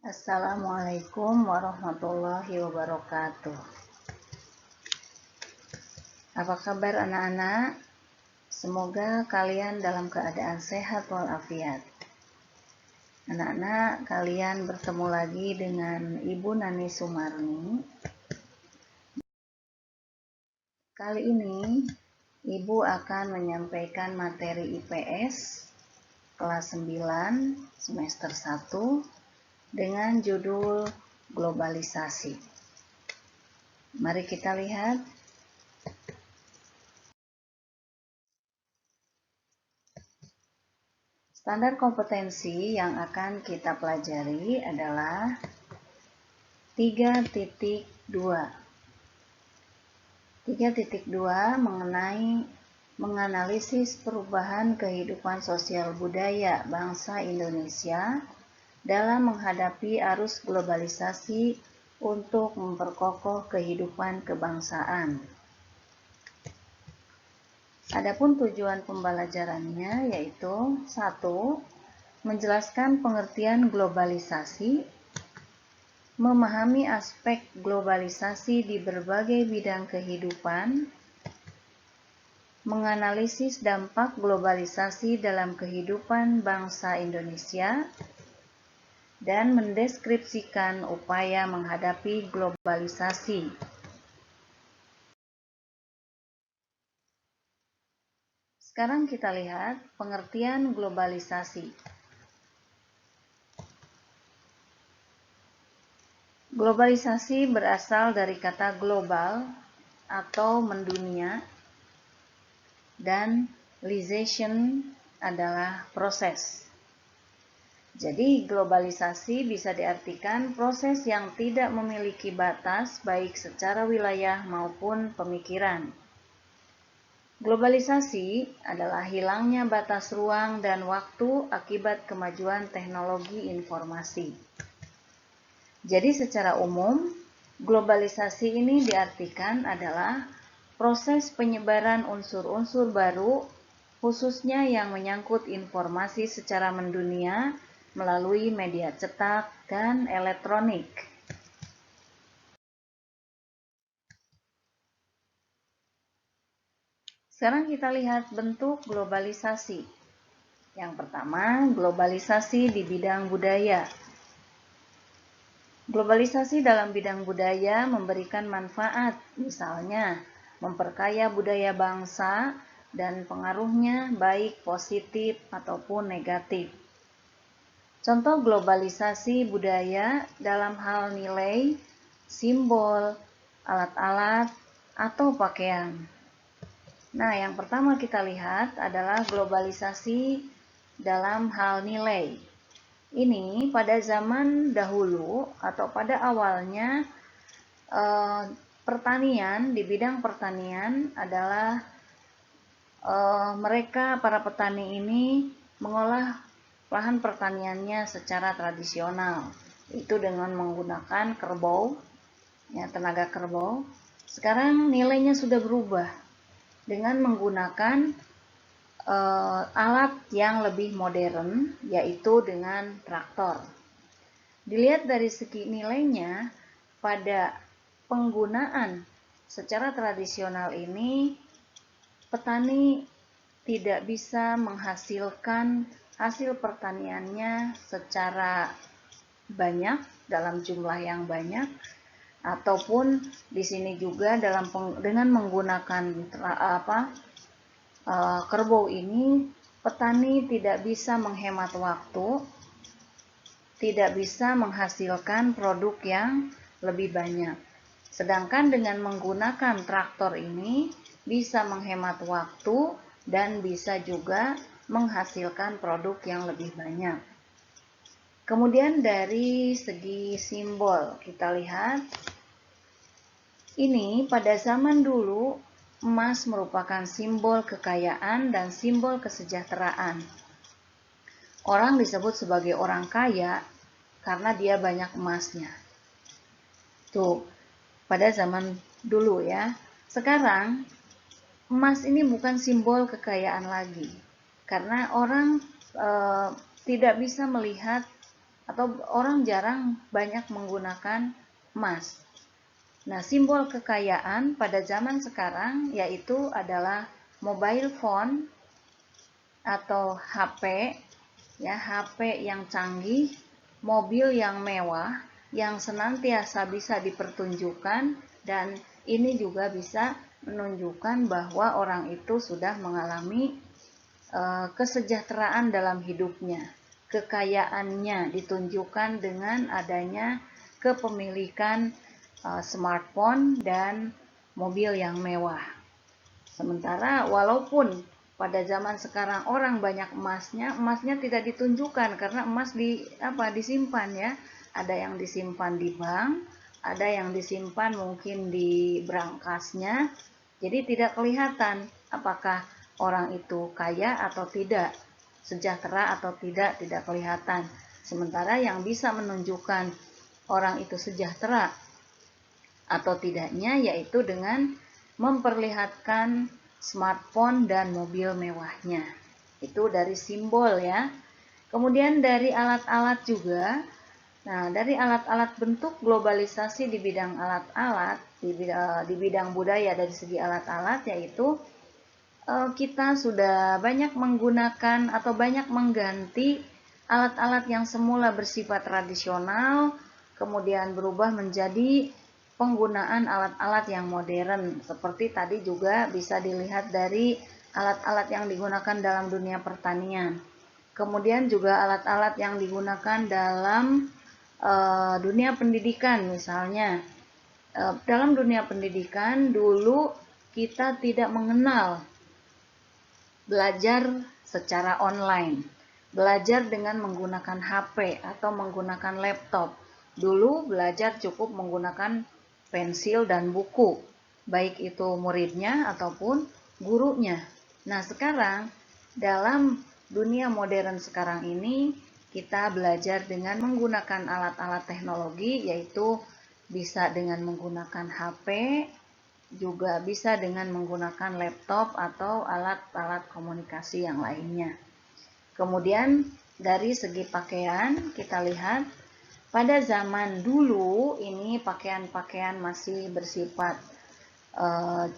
Assalamualaikum warahmatullahi wabarakatuh. Apa kabar anak-anak? Semoga kalian dalam keadaan sehat walafiat. Anak-anak, kalian bertemu lagi dengan Ibu Nani Sumarni. Kali ini Ibu akan menyampaikan materi IPS kelas 9 semester 1 dengan judul globalisasi. Mari kita lihat. Standar kompetensi yang akan kita pelajari adalah 3.2. 3.2 menganalisis perubahan kehidupan sosial budaya bangsa Indonesia dalam menghadapi arus globalisasi untuk memperkokoh kehidupan kebangsaan. Adapun tujuan pembelajarannya yaitu 1. Menjelaskan pengertian globalisasi, memahami aspek globalisasi di berbagai bidang kehidupan, menganalisis dampak globalisasi dalam kehidupan bangsa Indonesia, dan mendeskripsikan upaya menghadapi globalisasi. Sekarang kita lihat pengertian globalisasi. Globalisasi berasal dari kata global atau mendunia dan lisation adalah proses. Jadi globalisasi bisa diartikan proses yang tidak memiliki batas baik secara wilayah maupun pemikiran. Globalisasi adalah hilangnya batas ruang dan waktu akibat kemajuan teknologi informasi. Jadi secara umum, globalisasi ini diartikan adalah proses penyebaran unsur-unsur baru, khususnya yang menyangkut informasi secara mendunia melalui media cetak dan elektronik. Sekarang kita lihat bentuk globalisasi. Yang pertama, globalisasi di bidang budaya. Globalisasi dalam bidang budaya memberikan manfaat, misalnya memperkaya budaya bangsa dan pengaruhnya baik positif ataupun negatif. Contoh globalisasi budaya dalam hal nilai, simbol, alat-alat, atau pakaian. Nah, yang pertama kita lihat adalah globalisasi dalam hal nilai. Ini pada zaman dahulu atau pada awalnya pertanian, di bidang pertanian adalah mereka para petani ini mengolah lahan pertaniannya secara tradisional, itu dengan menggunakan kerbau, ya, tenaga kerbau. Sekarang nilainya sudah berubah dengan menggunakan alat yang lebih modern, yaitu dengan traktor. Dilihat dari segi nilainya, pada penggunaan secara tradisional ini, petani tidak bisa menghasilkan hasil pertaniannya secara banyak, dalam jumlah yang banyak, ataupun di sini juga dengan menggunakan kerbau ini, petani tidak bisa menghemat waktu, tidak bisa menghasilkan produk yang lebih banyak. Sedangkan dengan menggunakan traktor ini bisa menghemat waktu dan bisa juga menghasilkan produk yang lebih banyak. Kemudian dari segi simbol, kita lihat ini pada zaman dulu emas merupakan simbol kekayaan dan simbol kesejahteraan. Orang disebut sebagai orang kaya karena dia banyak emasnya. Tuh, pada zaman dulu ya. Sekarang emas ini bukan simbol kekayaan lagi, karena orang tidak bisa melihat atau orang jarang banyak menggunakan emas. Nah, simbol kekayaan pada zaman sekarang yaitu adalah mobile phone atau HP, ya, HP yang canggih, mobil yang mewah, yang senantiasa bisa dipertunjukkan, dan ini juga bisa menunjukkan bahwa orang itu sudah mengalami kesejahteraan dalam hidupnya. Kekayaannya ditunjukkan dengan adanya kepemilikan smartphone dan mobil yang mewah. Sementara walaupun pada zaman sekarang orang banyak emasnya tidak ditunjukkan karena emas disimpan, ya. Ada yang disimpan di bank, ada yang disimpan mungkin di brankasnya. Jadi tidak kelihatan apakah orang itu kaya atau tidak, sejahtera atau tidak kelihatan. Sementara yang bisa menunjukkan orang itu sejahtera atau tidaknya yaitu dengan memperlihatkan smartphone dan mobil mewahnya. Itu dari simbol, ya. Kemudian dari alat-alat juga. Nah, dari alat-alat bentuk globalisasi di bidang alat-alat, di bidang budaya dari segi alat-alat, yaitu kita sudah banyak menggunakan atau banyak mengganti alat-alat yang semula bersifat tradisional, kemudian berubah menjadi penggunaan alat-alat yang modern. Seperti tadi juga bisa dilihat dari alat-alat yang digunakan dalam dunia pertanian. Kemudian juga alat-alat yang digunakan dalam dunia pendidikan, misalnya. Dalam dunia pendidikan dulu kita tidak mengenal belajar secara online, belajar dengan menggunakan HP atau menggunakan laptop. Dulu belajar cukup menggunakan pensil dan buku, baik itu muridnya ataupun gurunya. Nah, sekarang dalam dunia modern sekarang ini kita belajar dengan menggunakan alat-alat teknologi, yaitu bisa dengan menggunakan HP, juga bisa dengan menggunakan laptop atau alat-alat komunikasi yang lainnya. Kemudian dari segi pakaian kita lihat pada zaman dulu ini pakaian-pakaian masih bersifat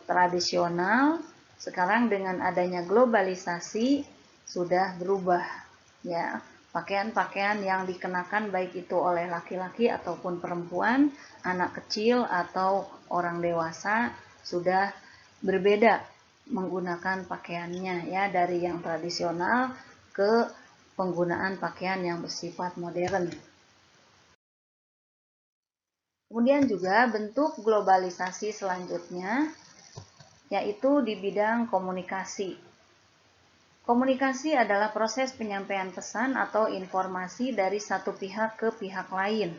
tradisional. Sekarang dengan adanya globalisasi sudah berubah, ya. Pakaian-pakaian yang dikenakan baik itu oleh laki-laki ataupun perempuan, anak kecil atau orang dewasa sudah berbeda menggunakan pakaiannya, ya, dari yang tradisional ke penggunaan pakaian yang bersifat modern. Kemudian juga bentuk globalisasi selanjutnya yaitu di bidang komunikasi. Komunikasi adalah proses penyampaian pesan atau informasi dari satu pihak ke pihak lain.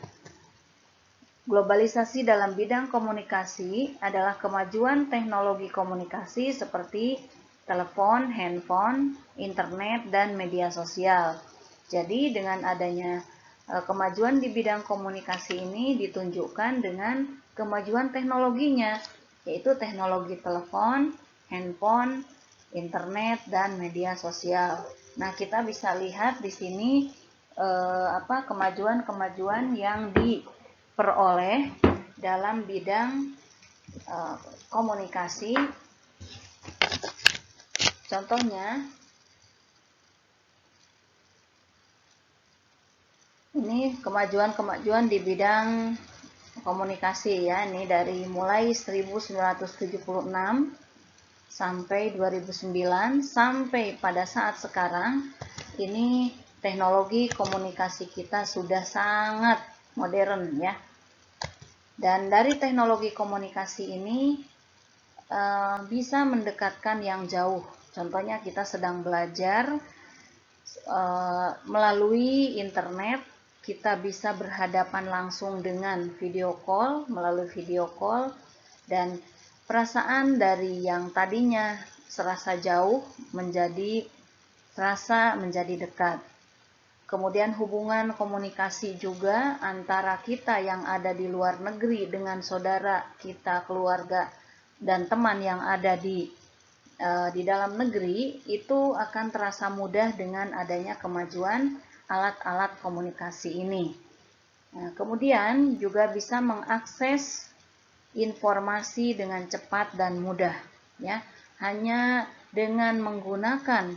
Globalisasi dalam bidang komunikasi adalah kemajuan teknologi komunikasi seperti telepon, handphone, internet, dan media sosial. Jadi dengan adanya kemajuan di bidang komunikasi ini ditunjukkan dengan kemajuan teknologinya, yaitu teknologi telepon, handphone, internet, dan media sosial. Nah, kita bisa lihat di sini kemajuan-kemajuan yang diperoleh dalam bidang komunikasi. Contohnya, ini kemajuan-kemajuan di bidang komunikasi, ya. Ini dari mulai 1976 sampai 2009 sampai pada saat sekarang ini teknologi komunikasi kita sudah sangat modern, ya. Dan dari teknologi komunikasi ini bisa mendekatkan yang jauh. Contohnya kita sedang belajar melalui internet, kita bisa berhadapan langsung dengan video call, melalui video call, dan perasaan dari yang tadinya serasa jauh terasa menjadi dekat. Kemudian hubungan komunikasi juga antara kita yang ada di luar negeri dengan saudara kita, keluarga, dan teman yang ada di dalam negeri itu akan terasa mudah dengan adanya kemajuan alat-alat komunikasi ini. Nah, kemudian juga bisa mengakses informasi dengan cepat dan mudah, ya. Hanya dengan menggunakan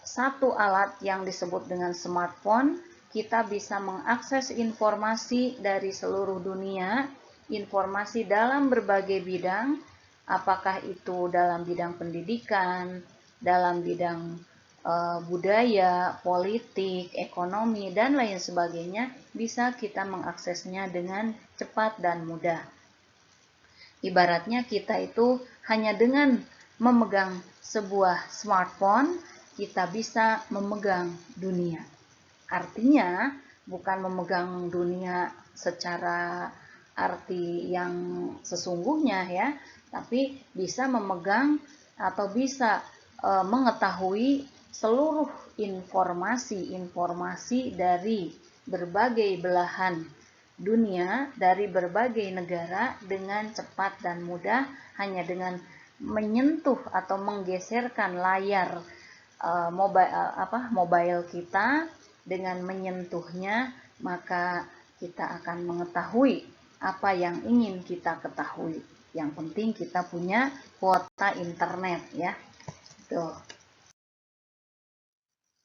satu alat yang disebut dengan smartphone, kita bisa mengakses informasi dari seluruh dunia, informasi dalam berbagai bidang, apakah itu dalam bidang pendidikan, dalam bidang budaya, politik, ekonomi, dan lain sebagainya, bisa kita mengaksesnya dengan cepat dan mudah. Ibaratnya kita itu hanya dengan memegang sebuah smartphone, kita bisa memegang dunia. Artinya, bukan memegang dunia secara arti yang sesungguhnya ya, tapi bisa memegang atau bisa mengetahui seluruh informasi-informasi dari berbagai belahan dunia, dari berbagai negara dengan cepat dan mudah, hanya dengan menyentuh atau menggeserkan layar mobile kita. Dengan menyentuhnya, maka kita akan mengetahui apa yang ingin kita ketahui. Yang penting kita punya kuota internet ya. Tuh.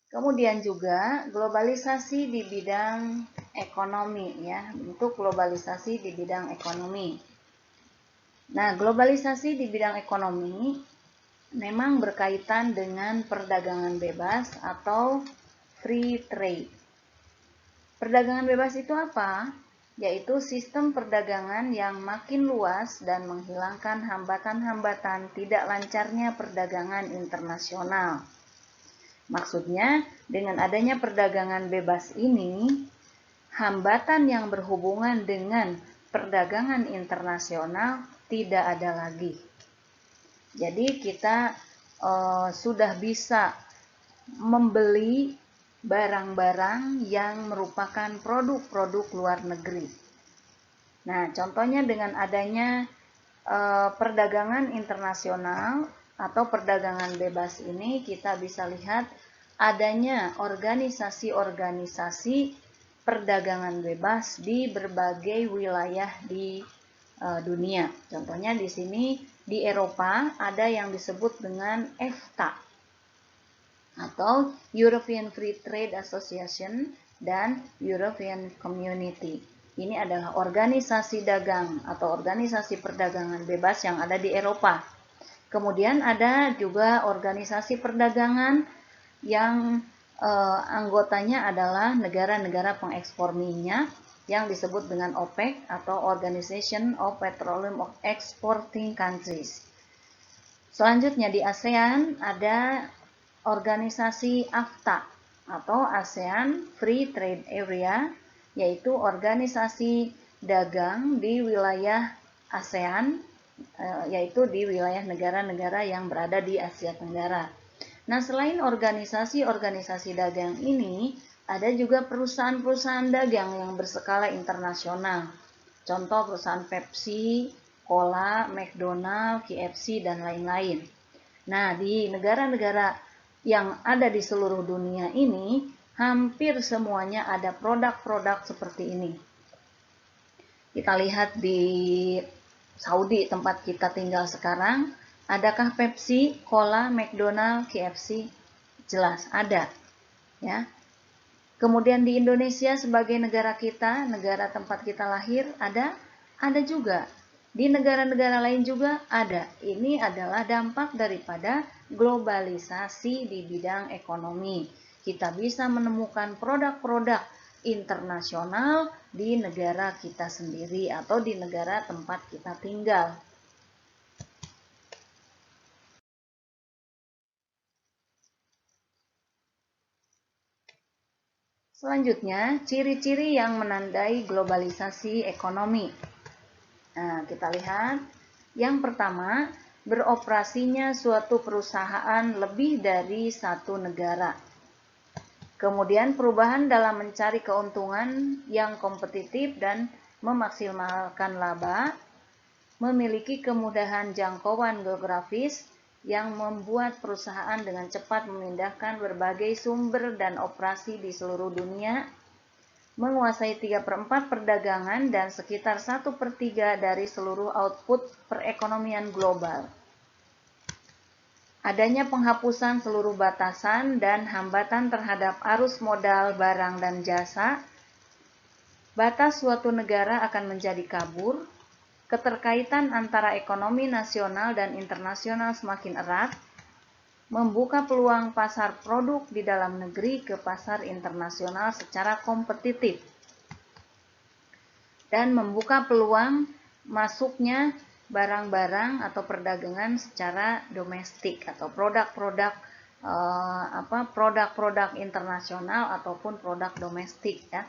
Kemudian juga globalisasi di bidang ekonomi ya, untuk globalisasi di bidang ekonomi. Nah, globalisasi di bidang ekonomi memang berkaitan dengan perdagangan bebas atau free trade. Perdagangan bebas itu apa? Yaitu sistem perdagangan yang makin luas dan menghilangkan hambatan-hambatan tidak lancarnya perdagangan internasional. Maksudnya, dengan adanya perdagangan bebas ini, hambatan yang berhubungan dengan perdagangan internasional tidak ada lagi. Jadi kita sudah bisa membeli barang-barang yang merupakan produk-produk luar negeri. Nah, contohnya dengan adanya perdagangan internasional atau perdagangan bebas ini, kita bisa lihat adanya organisasi-organisasi perdagangan bebas di berbagai wilayah di dunia. Contohnya di sini di Eropa ada yang disebut dengan EFTA atau European Free Trade Association dan European Community. Ini adalah organisasi dagang atau organisasi perdagangan bebas yang ada di Eropa. Kemudian ada juga organisasi perdagangan yang anggotanya adalah negara-negara pengekspor minyak yang disebut dengan OPEC atau Organization of Petroleum Exporting Countries. Selanjutnya di ASEAN ada organisasi AFTA atau ASEAN Free Trade Area, yaitu organisasi dagang di wilayah ASEAN, yaitu di wilayah negara-negara yang berada di Asia Tenggara. Nah, selain organisasi-organisasi dagang ini, ada juga perusahaan-perusahaan dagang yang berskala internasional. Contoh perusahaan Pepsi, Cola, McDonald, KFC, dan lain-lain. Nah, di negara-negara yang ada di seluruh dunia ini, hampir semuanya ada produk-produk seperti ini. Kita lihat di Saudi, tempat kita tinggal sekarang, adakah Pepsi, Cola, McDonald, KFC? Jelas ada, ya. Kemudian di Indonesia sebagai negara kita, negara tempat kita lahir, ada juga. Di negara-negara lain juga ada. Ini adalah dampak daripada globalisasi di bidang ekonomi. Kita bisa menemukan produk-produk internasional di negara kita sendiri atau di negara tempat kita tinggal. Selanjutnya, ciri-ciri yang menandai globalisasi ekonomi. Nah, kita lihat. Yang pertama, beroperasinya suatu perusahaan lebih dari satu negara. Kemudian perubahan dalam mencari keuntungan yang kompetitif dan memaksimalkan laba, memiliki kemudahan jangkauan geografis, yang membuat perusahaan dengan cepat memindahkan berbagai sumber dan operasi di seluruh dunia, menguasai 3/4 perdagangan dan sekitar 1/3 dari seluruh output perekonomian global. Adanya penghapusan seluruh batasan dan hambatan terhadap arus modal barang dan jasa, batas suatu negara akan menjadi kabur, keterkaitan antara ekonomi nasional dan internasional semakin erat, membuka peluang pasar produk di dalam negeri ke pasar internasional secara kompetitif, dan membuka peluang masuknya barang-barang atau perdagangan secara domestik atau produk-produk internasional ataupun produk domestik ya.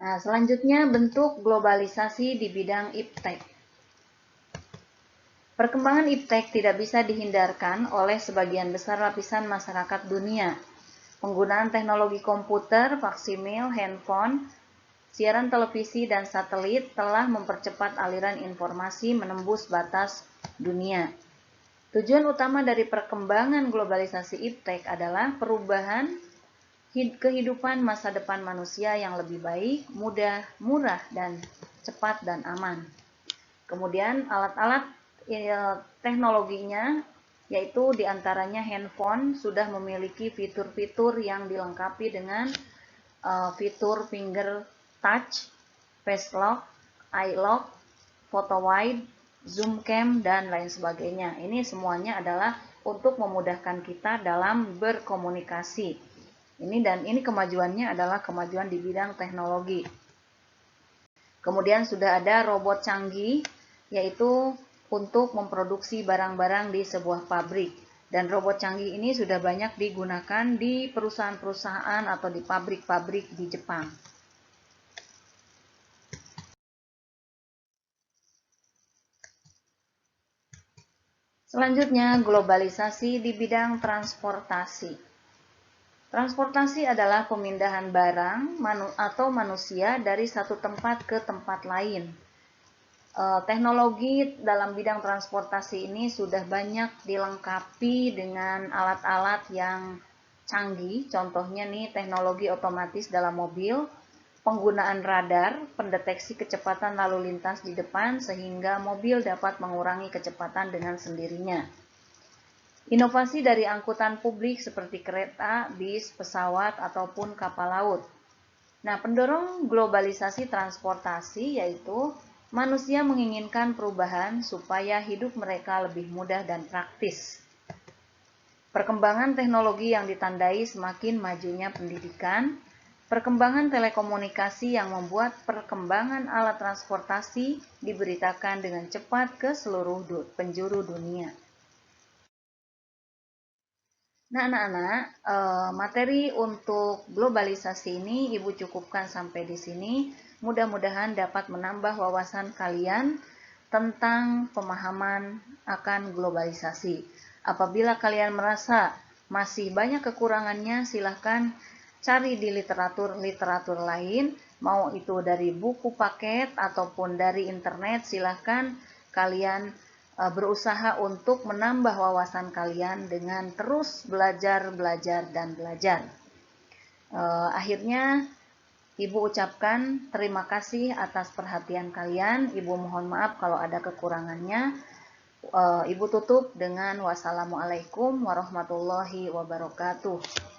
Nah, selanjutnya bentuk globalisasi di bidang iptek. Perkembangan iptek tidak bisa dihindarkan oleh sebagian besar lapisan masyarakat dunia. Penggunaan teknologi komputer, faksimil, handphone, siaran televisi, dan satelit telah mempercepat aliran informasi menembus batas dunia. Tujuan utama dari perkembangan globalisasi iptek adalah perubahan kehidupan masa depan manusia yang lebih baik, mudah, murah, dan cepat dan aman. Kemudian alat-alat teknologinya, yaitu diantaranya handphone, sudah memiliki fitur-fitur yang dilengkapi dengan fitur finger touch, face lock, eye lock, photo wide, zoom cam, dan lain sebagainya. Ini semuanya adalah untuk memudahkan kita dalam berkomunikasi. Ini kemajuannya adalah kemajuan di bidang teknologi. Kemudian sudah ada robot canggih, yaitu untuk memproduksi barang-barang di sebuah pabrik. Dan robot canggih ini sudah banyak digunakan di perusahaan-perusahaan atau di pabrik-pabrik di Jepang. Selanjutnya, globalisasi di bidang transportasi. Transportasi adalah pemindahan barang atau manusia dari satu tempat ke tempat lain. Teknologi dalam bidang transportasi ini sudah banyak dilengkapi dengan alat-alat yang canggih. Contohnya nih, teknologi otomatis dalam mobil, penggunaan radar, pendeteksi kecepatan lalu lintas di depan sehingga mobil dapat mengurangi kecepatan dengan sendirinya. Inovasi dari angkutan publik seperti kereta, bis, pesawat, ataupun kapal laut. Nah, pendorong globalisasi transportasi yaitu manusia menginginkan perubahan supaya hidup mereka lebih mudah dan praktis. Perkembangan teknologi yang ditandai semakin majunya pendidikan, perkembangan telekomunikasi yang membuat perkembangan alat transportasi diberitakan dengan cepat ke seluruh penjuru dunia. Nah, anak-anak, materi untuk globalisasi ini Ibu cukupkan sampai di sini. Mudah-mudahan dapat menambah wawasan kalian tentang pemahaman akan globalisasi. Apabila kalian merasa masih banyak kekurangannya, silahkan cari di literatur-literatur lain, mau itu dari buku paket ataupun dari internet. Silahkan kalian berusaha untuk menambah wawasan kalian dengan terus belajar. Akhirnya Ibu ucapkan terima kasih atas perhatian kalian. Ibu mohon maaf kalau ada kekurangannya. Ibu tutup dengan wassalamualaikum warahmatullahi wabarakatuh.